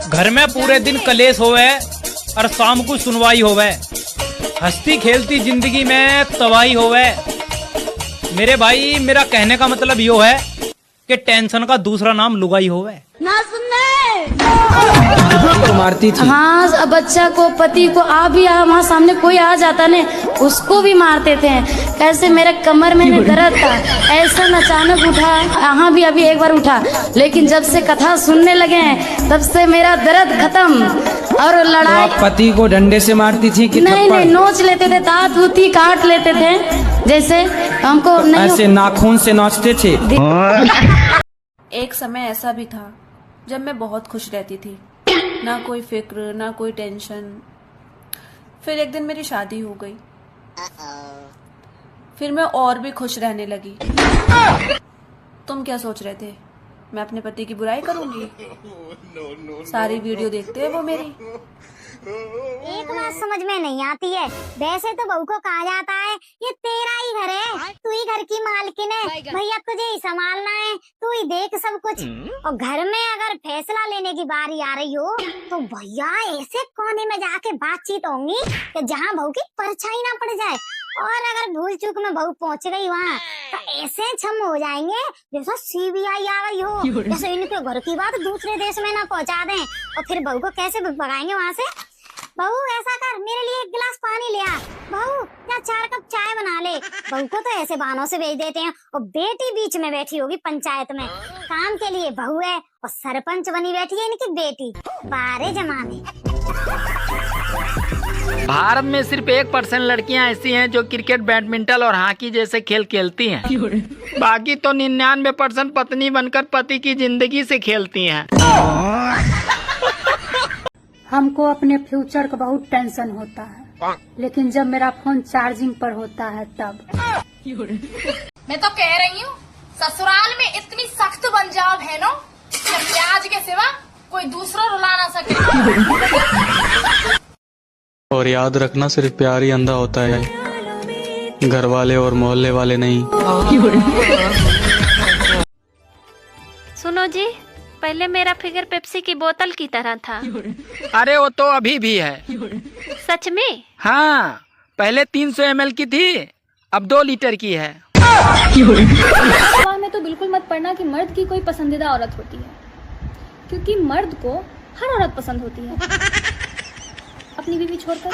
घर में पूरे दिन कलेश होवे और शाम को सुनवाई होवे। हंसती खेलती जिंदगी में तबाही होवे। मेरे भाई, मेरा कहने का मतलब यो है कि टेंशन का दूसरा नाम लुगाई होवे। ना सुनने तो मारती थी। हाँ, बच्चा को, पति को, वहाँ सामने कोई आ जाता ने उसको भी मारते थे। कैसे मेरे कमर में दर्द था, ऐसा अचानक उठा। यहाँ भी अभी एक बार उठा, लेकिन जब से कथा सुनने लगे हैं तब से मेरा दर्द खत्म। और लड़ाई तो पति को डंडे से मारती थी कि नहीं, नोच लेते थे, दांत दूती काट लेते थे। जैसे हमको नहीं, ऐसे नाखून से नोचते थे। एक समय ऐसा भी था जब मैं बहुत खुश रहती थी, ना कोई फिक्र ना कोई टेंशन। फिर एक दिन मेरी शादी हो गई, फिर मैं और भी खुश रहने लगी। तुम क्या सोच रहे थे मैं अपने पति की बुराई करूंगी? सारी वीडियो देखते हैं वो मेरी। एक बात समझ में नहीं आती है, वैसे तो बहू को कहा जाता है ये तेरा ही घर है, तू ही घर की मालकिन है, भैया तुझे ही संभालना है, तू ही देख सब कुछ। और घर में अगर फैसला लेने की बारी आ रही हो तो भैया ऐसे कोने में जाके बातचीत होंगी कि जहाँ बहू की परछाई ना पड़ जाए। और अगर भूल चूक में बहू पहुँच गई वहाँ तो ऐसे छम हो जाएंगे जैसा CBI आ गई हो, जैसे इनके घर की बात दूसरे देश में ना पहुँचा दें। और फिर बहू को कैसे भगाएंगे वहाँ से? बहू ऐसा कर, मेरे लिए 1 गिलास पानी ले आ। बहू या 4 कप चाय बना ले। बहू को तो ऐसे बहानों से भेज देते हैं। और बेटी बीच में बैठी होगी पंचायत में, काम के लिए बहू है और सरपंच बनी बैठी है इनकी बेटी। बारे जमाने। भारत में सिर्फ 1% लड़कियां ऐसी हैं जो क्रिकेट, बैडमिंटन और हॉकी जैसे खेल खेलती हैं। बाकी तो 99% पत्नी बनकर पति की जिंदगी से खेलती हैं। हमको अपने फ्यूचर का बहुत टेंशन होता है, लेकिन जब मेरा फोन चार्जिंग पर होता है तब। मैं तो कह रही हूँ ससुराल में इतनी सख्त बन जाओ बहनों कि प्याज के सिवा कोई दूसरा रुला ना सके। और याद रखना, सिर्फ प्यार ही अंधा होता है, घर वाले और मोहल्ले वाले नहीं। सुनो जी, पहले मेरा फिगर पेप्सी की बोतल की तरह था। अरे वो तो अभी भी है। सच में? हाँ, पहले 300 ml की थी, अब 2 लीटर की है। में तो बिल्कुल मत पढ़ना कि मर्द की कोई पसंदीदा औरत होती है, क्योंकि मर्द को हर औरत पसंद होती है, अपनी बीवी छोड़कर।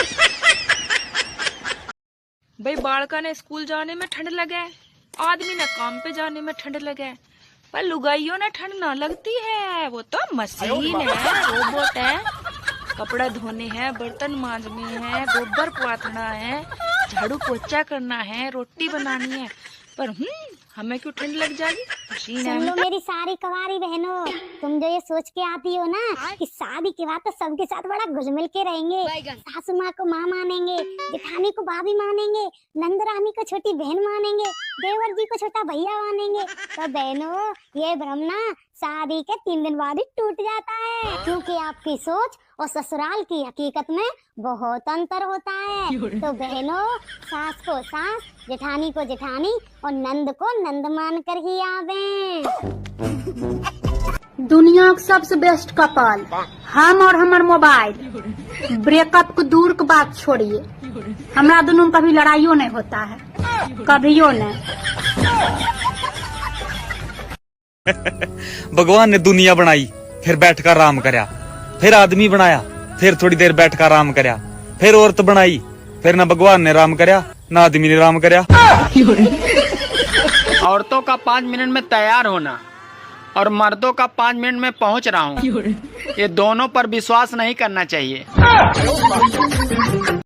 भाई बालका ने स्कूल जाने में ठंड लगे, आदमी ने काम पे जाने में ठंड लगे, पर लुगाइयों ने ठंड ना लगती है। वो तो मशीन है, रोबोट है, कपड़ा धोने हैं, बर्तन मांजने हैं, गोबर पाथना है, झाड़ू पोछा करना है, रोटी बनानी है, पर हमें क्यों ठंड लग जाएगी? मशीन है। सुन लो मेरी सारी कवारी बहनों, तुम जो ये सोच के आती हो ना कि शादी के बाद तो सबके साथ बड़ा घुल मिल के रहेंगे, सासू माँ को माँ मानेंगे, जेठानी को भाभी मानेंगे, नंदरानी को छोटी बहन मानेंगे, देवर जी को छोटा भैया मानेंगे, तो बहनों ये भ्रम ना शादी के 3 दिन बाद ही टूट जाता है, क्योंकि आपकी सोच और ससुराल की हकीकत में बहुत अंतर होता है। तो बहनों, सास को सास, जेठानी को जेठानी और नंद को नंद मान कर ही आवे। दुनिया का सबसे बेस्ट कपल हम और हमार मोबाइल। ब्रेकअप को दूर की बात छोड़िए, हमारा दोनों कभी लड़ाइयों नहीं होता है, कभियो नहीं। भगवान ने दुनिया बनाई, फिर बैठकर आराम करया, फिर आदमी बनाया, फिर थोड़ी देर बैठकर आराम करया, फिर औरत बनाई, फिर ना भगवान ने आराम करया ना आदमी ने आराम करया। औरतों का 5 मिनट में तैयार होना और मर्दों का 5 मिनट में पहुंच रहा हूँ, ये दोनों पर विश्वास नहीं करना चाहिए।